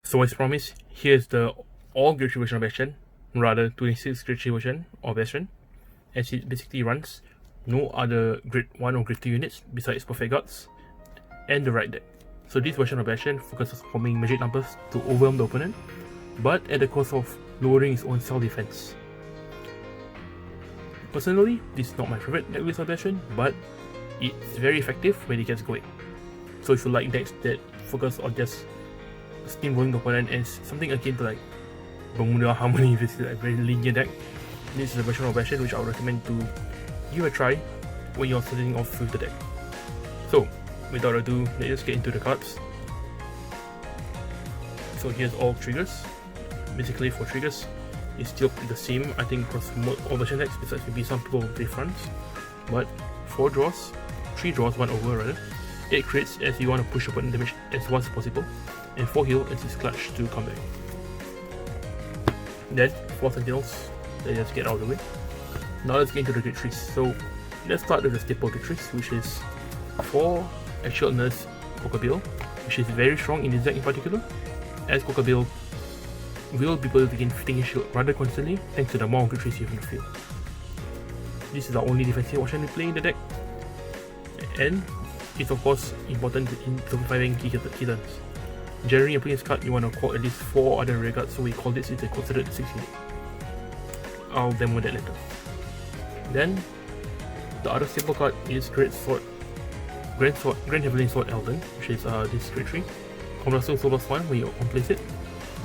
So as promised, here's the all grade 3 version of Bastion, rather 26 grade 3 version of Bastion, as it basically runs no other grade 1 or grade 2 units besides perfect guards and the right deck. So this version of Bastion focuses on forming magic numbers to overwhelm the opponent, but at the cost of lowering its own self-defense. Personally, this is not my favorite deck list of Bastion, but it's very effective when it gets going. So if you like decks that focus on just steamrolling the opponent and something akin to like Bermuda Harmony, basically like very linear deck, this is a version of Bastion which I would recommend to give a try when you're starting off with the deck. So without ado, let's just get into the cards. So here's all triggers. Basically for triggers, it's still the same I think across all version decks, besides maybe some people play fronts. But 4 draws, 3 draws, 1 over rather, 8 crits as you want to push opponent damage as once as possible, and 4 heal as it's clutch to come back. Then 4 sentinels, let's just get out of the way. Now let's get into the grade 3s. So let's start with the staple grade 3s, which is 4 actual nurse Coca-Bill, which is very strong in this deck in particular, as Coca-Bill will be able to gain fitting shield rather constantly thanks to the amount of grade 3s you have in the field. This is the only defensive option we play in the deck, and it's of course important in surviving key turns. Generally, when playing this card, you want to call at least 4 other rear guards, so we call this, it's considered 6 unit. I'll demo that later. Then, the other staple card is Grand Heavenly Sword Elden, which is this grade 3. Converso Soul plus 1, when you place it,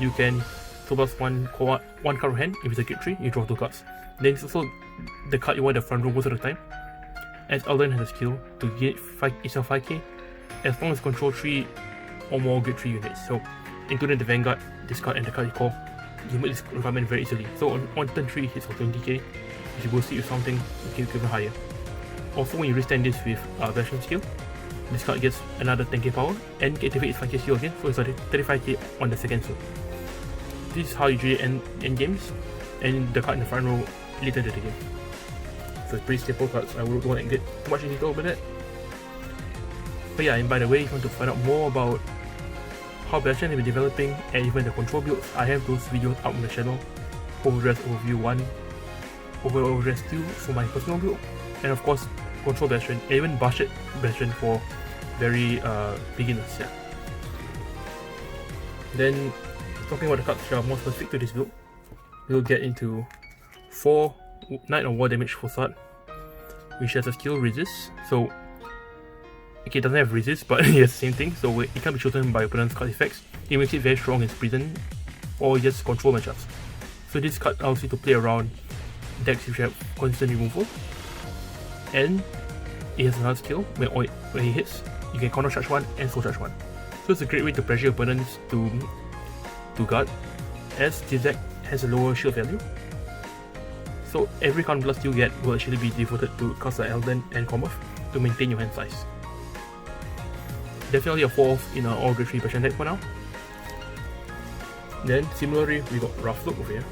you can Soul plus 1 card from hand. If it's a grade 3, you draw 2 cards. Then it's also the card you want the front row most of the time, as Elden has a skill to get itself 5k as long as control 3 or more grade 3 units. So including the Vanguard, this card and the card you call, you meet this requirement very easily. So on turn 3 it hits for 20k. If you boost it with something, you can even higher. Also when you restand this with Bastion skill, this card gets another 10k power and can activate its 5k skill again, so it's 35k on the second sword. This is how you usually end games, and the card in the front row later in the game. So it's pretty staple cards, I wouldn't want to get too much detail about that. But yeah, and by the way, if you want to find out more about how Bastion has been developing and even the control builds, I have those videos up on the channel. Overdress Overview 1, Overdress 2 for my personal build, and of course Control Bastion, and even Budget Bastion for very beginners. Yeah. Then, talking about the cards which are more specific to this build, we'll get into 4 Knight of War damage for start, which has a skill resist. So, okay, it doesn't have resist, but it has the same thing, so it can't be chosen by opponent's card effects. It makes it very strong in prison or just control matchups. So this card allows you to play around decks which have constant removal, and it has another skill when he hits, you can counter charge 1 and soul charge 1. So it's a great way to pressure opponents to guard, as this deck has a lower shield value. So every counter blast you get will actually be devoted to cards like Elden and Commerce to maintain your hand size. Definitely a 4th in our all grade 3 Bastion deck for now. Then similarly, we got Rough Look over here.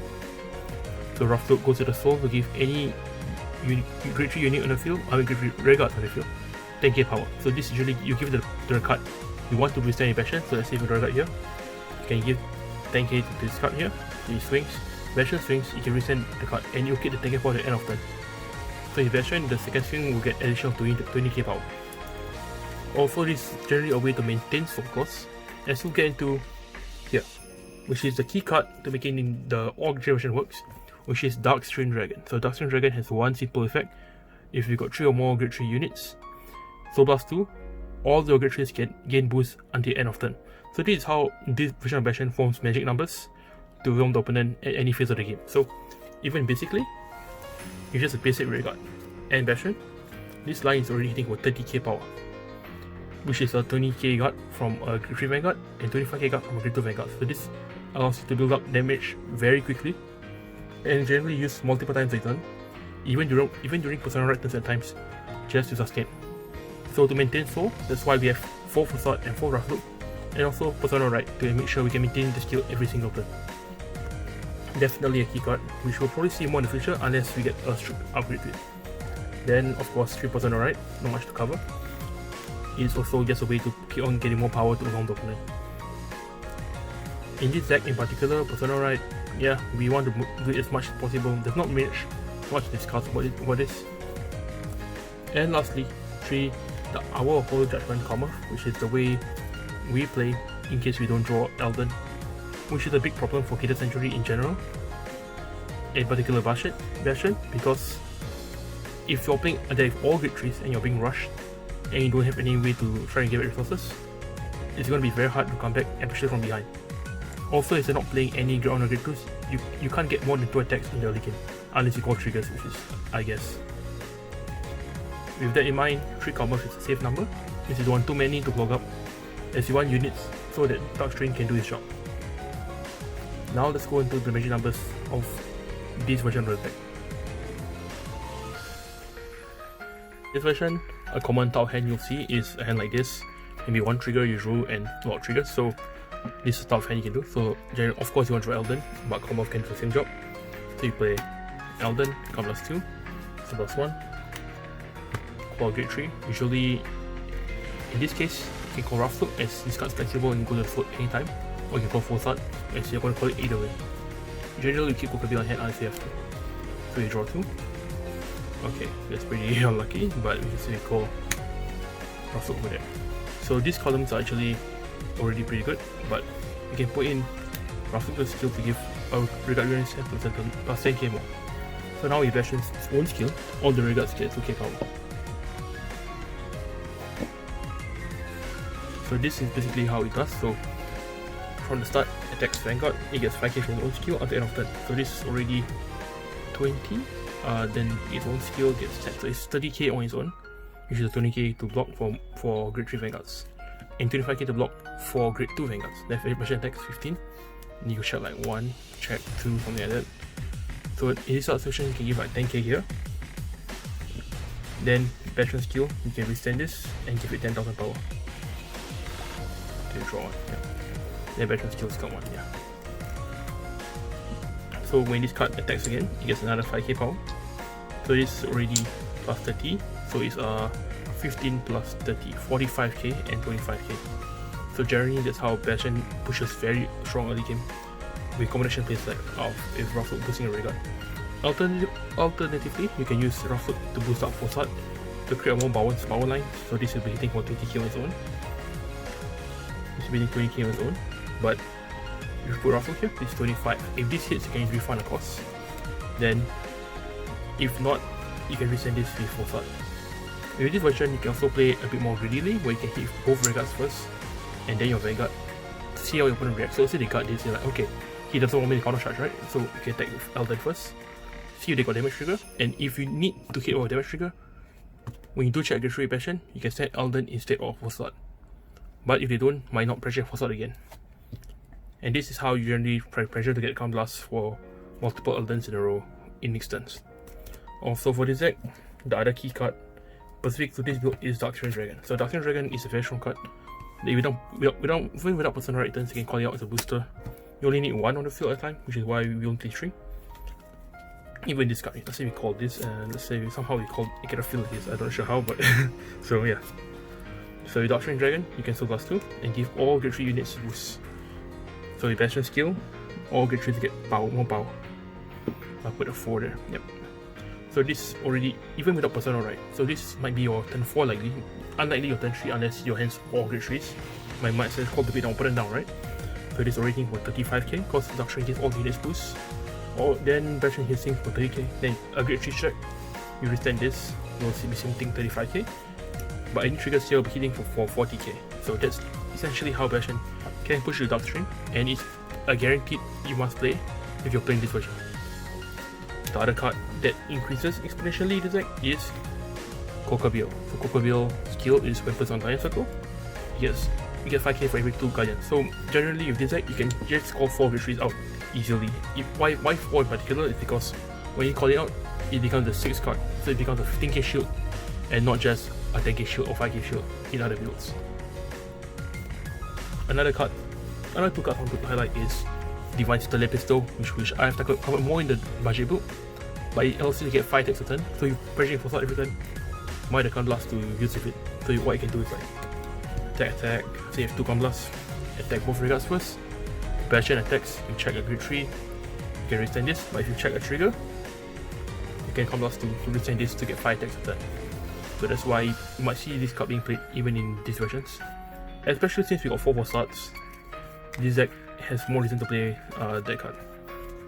So Rough Look goes to the soul to give any grade 3 unit on the field, grade 3 rare guards on the field, 10k power. So this usually you give the card you want to withstand in Bastion. So let's say if you draw a card here, you can give 10k to this card here, he swings, Bastion swings, you can resend the card and you get the 10k power at the end of turn. So in Bastion, the second swing will get additional 20k power. Also, this is generally a way to maintain soul costs, as we'll get into here, which is the key card to making the all grade version works, which is Dark Strain Dragon. So Dark Strain Dragon has one simple effect: if you got 3 or more grade 3 units, Soul Blast 2, all your grade 3s can gain boost until end of turn. So this is how this version of Bastion forms magic numbers to overwhelm the opponent at any phase of the game. So even basically, it's just a basic rear guard. And Bastion, this line is already hitting for 30k power, which is a 20k guard from a grade 3 Vanguard and 25k guard from a grade 2 Vanguard. So this allows you to build up damage very quickly and generally used multiple times a turn, even during personal right turns at times, just to sustain. So to maintain soul, that's why we have 4 Facade and 4 Rough Look, and also personal right to make sure we can maintain the skill every single turn. Definitely a key card, which we'll probably see more in the future unless we get a strict upgrade to it. Then of course 3 personal right, not much to cover. It's also just a way to keep on getting more power to overwhelm the opponent. In this deck in particular, Persona Ride, yeah, we want to do it as much as possible. There's not much to discuss about this. And lastly, 3, the Hour of Holy Judgment Commerce, which is the way we play in case we don't draw Elden, which is a big problem for Keter Sanctuary in general, in particular Bastion, because if you're playing a deck with all great trees and you're being rushed and you don't have any way to try and get resources, it's going to be very hard to come back, especially from behind. Also, if you're not playing any ground or great tools, you can't get more than 2 attacks in the early game, unless you call triggers, which is, I guess. With that in mind, 3 combos is a safe number, since you don't want too many to clog up, as you want units so that Dark Strain can do his job. Now let's go into the magic numbers of this version of the deck. This version, a common top hand you'll see is a hand like this. Maybe 1 trigger you drew and a lot of triggers, so this is the top hand you can do. So of course you want to draw Elden, but combo can do the same job. So you play Elden, come +2, so +1. For grade 3, usually in this case you can call Rough Look as this card's flexible and you go to the float anytime, or you can call Foresight as you're going to call it either way. Generally you keep Kokabi on hand unless you have to. So you draw 2. Okay, that's pretty unlucky, but we can still call Rough Look over there. So these columns are actually already pretty good, but you can put in Rough Look skill to give our Regard units plus 10k more. So now with Bastion's own skill, all the Regards get 2k power. So this is basically how it does. So from the start, attacks Vanguard, it gets 5k from its own skill at the end of turn. So this is already 20. Then its own skill gets 10. So it's 30k on its own, which is 20k to block for grade 3 Vanguards, and 25k to block for grade 2 Vanguards. Then version attacks 15. And you can shot like 1, check 2, something like that. So in this sort of situation, you can give like 10k here. Then Bastion skill, you can withstand this and give it 10,000 power. Draw 1, yeah. Then Bastion skills got 1, yeah. So when this card attacks again, it gets another 5k power. So this is already plus 30, so it's 15 plus 30, 45k and 25k. So generally that's how Bastion pushes very strong early game with combination plays like with Rough Look boosting a Regard. Alternatively, you can use Rough Look to boost up Foresight to create a more balanced power line. So this will be hitting for 20k on its own. This will be hitting 20k on its own, but if you put Rough Look here, it's 25. If this hits, you can refund the cost. Then, if not, you can resend this with Foresight. With this version, you can also play a bit more greedily, where you can hit both Regards first, and then your Vanguard. See how your opponent reacts. So say they got this, you're like, okay, he doesn't want me to counter charge, right? So you can attack with Elden first. See if they got damage trigger, and if you need to hit over damage trigger, when you do check grade 3 Bastion, you can set Elden instead of Foresight. But if they don't, might not pressure Foresight again. And this is how you generally pressure to get Count Blast for multiple Eldens in a row in mixed turns. Also for this deck, the other key card specific to this build is Dark Dragon. So Dark Dragon is a very strong card. Without Persona Ride turns, you can call it out as a booster. You only need 1 on the field at a time, which is why we won't play 3. Even this card, let's say we call this, let's say somehow we get a feel of this, I'm not sure how, but so yeah. So with Dark Dragon, you can still plus 2 and give all grade 3 units boost. So with Bastion skill, all grade 3 to get more power. I'll put a 4 there, yep. So this already, even without Persona Ride, so this might be your turn 4 likely, unlikely your turn 3 unless your hands all grade 3s. My might say call the beat down, put it down, right? So this already for 35k, because Dark Strain gives all units boost. Or then Bastion hits for 30k, then a grade 3 check, you withstand this, you'll be something 35k. But any triggers here will be hitting for 40k. So that's essentially how Bastion can push the Dark Strain, and it's a guaranteed you must play if you're playing this version. The other card that increases exponentially this deck is Kokabil. So Kokabil skill is Weapons on Guardian Circle. Yes, you get 5k for every 2 Guardians. So generally with this deck, you can just call 4 victories out easily. Why 4 in particular is because when you call it out, it becomes the 6th card. So it becomes a 15k shield and not just a 10k shield or 5k shield in other builds. Another 2 cards I want to highlight is Divine Stellar Pistol, which I have to cover more in the budget build, but it allows you to get 5 attacks a turn, so you pressure for every turn, might the Count Blast to use with it. So what you can do is like attack, say you have 2 Count Blasts, attack both Regards first, Bastion attacks, you check a grade 3, you can withstand this, but if you check a trigger, you can combat to withstand this to get 5 attacks of that. So that's why you might see this card being played even in these versions. Especially since we got 4 slots, this deck has more reason to play that card.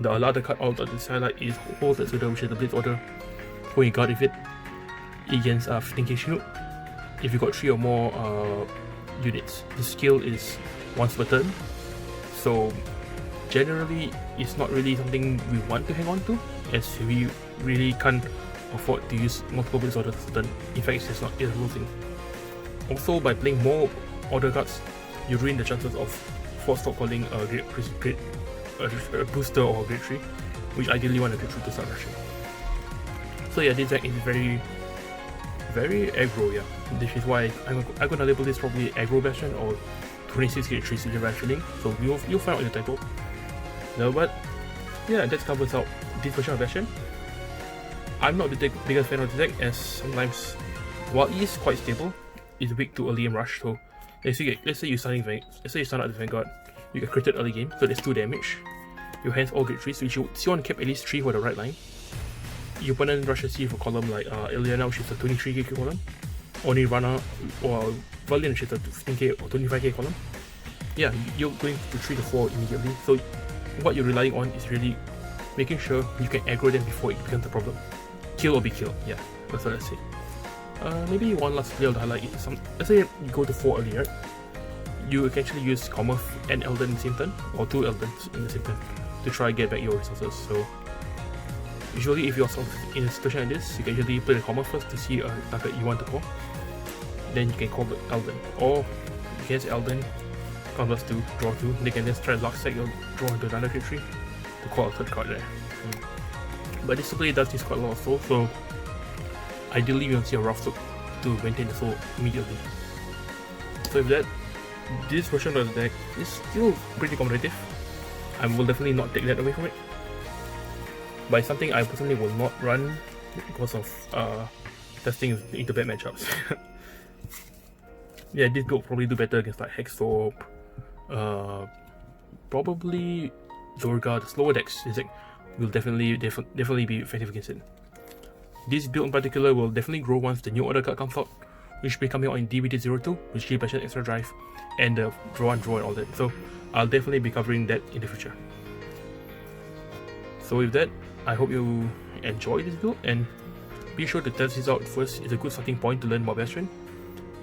The other card out of this highlight is Hold Tetsuda, which is the Blitz Order. When you guard with it against 15k shield, if you got 3 or more units, the skill is once per turn. So generally, it's not really something we want to hang on to, as we really can't afford to use multiple Blitz Orders per turn. In fact, it's not a real thing. Also, by playing more order cards, you ruin the chances of force stop calling a booster or a grade 3, which ideally want a grade 3 to start rushing. So yeah, this deck is very aggro, yeah. This is why I'm gonna label this probably aggro Bastion or 26 grade 3 season rationing. So you'll find out in the title. No, but yeah, that covers out this version of Bastion. I'm not the biggest fan of the deck, as sometimes, while it is quite stable, it's weak to early game rush. So let's say you start out the Vanguard, you get critted early game, so that's 2 damage. You hands all grade 3s, which you want to keep at least 3 for the right line. Your opponent rushes you for column like Ileana, which is a 23k column, only Rana or Valiant, which is a 15k or 25k column. Yeah, you're going to 3 to 4 immediately. So what you're relying on is really making sure you can aggro them before it becomes a problem. Kill or be killed, yeah, that's what I say. Maybe one last play of the highlight is let's say you go to 4 early, right? You can actually use Commerce and Elden in the same turn, or 2 Eldens in the same turn, to try and get back your resources. So usually if you're in a situation like this, you can usually play the Commerce first to see a target you want to call. Then you can call the Elden. Or against Elden, Commerce 2, draw 2, they can just try to lock sack your draw into another grade 3 to call a 3rd card there. But this play does use quite a lot of soul, so ideally you want to see a rough look to maintain the soul immediately. So with that, this version of the deck is still pretty competitive. I will definitely not take that away from it. But it's something I personally will not run because of testing into bad matchups. Yeah, this build will probably do better against like Hexorb, probably Zorga, the slower decks. This deck will definitely be effective against it. This build in particular will definitely grow once the new order card comes out, which will be coming out in DBD02, which gives Bastion extra drive and the draw and all that. So I'll definitely be covering that in the future. So with that, I hope you enjoy this build, and be sure to test this out first. It's a good starting point to learn about Bastion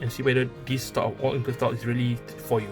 and see whether this style of all input style is really for you.